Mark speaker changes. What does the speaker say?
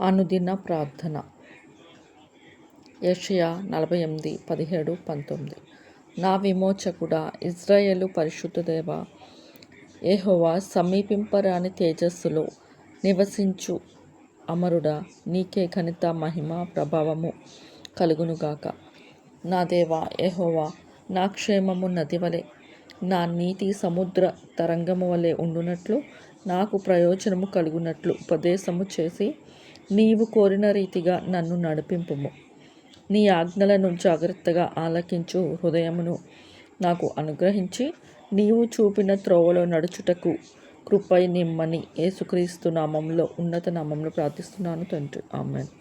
Speaker 1: అనుదిన ప్రార్థన. యెషయా 48:17-19. నా విమోచకుడా, ఇశ్రాయేలు పరిశుద్ధ దేవా, యెహోవా సమీపింపరాని తేజస్సులో నివసించు అమరుడా, నీకే ఘనత, మహిమ, ప్రభావము కలుగునుగాక. నా దేవా యెహోవా, నా క్షేమము నది వలె, నా నీతి సముద్ర తరంగము వలె ఉండునట్లు, నాకు ప్రయోజనము కలుగునట్లు ఉపదేశము చేసి నీవు కోరిన రీతిగా నన్ను నడిపింపుము. నీ ఆజ్ఞలను జాగ్రత్తగా ఆలకించు హృదయమును నాకు అనుగ్రహించి, నీవు చూపిన త్రోవలో నడుచుటకు కృపై నిమ్మని. యేసుక్రీస్తు నామంలో, ఉన్నత నామంలో ప్రార్థిస్తున్నాను తండ్రి. ఆమేన్.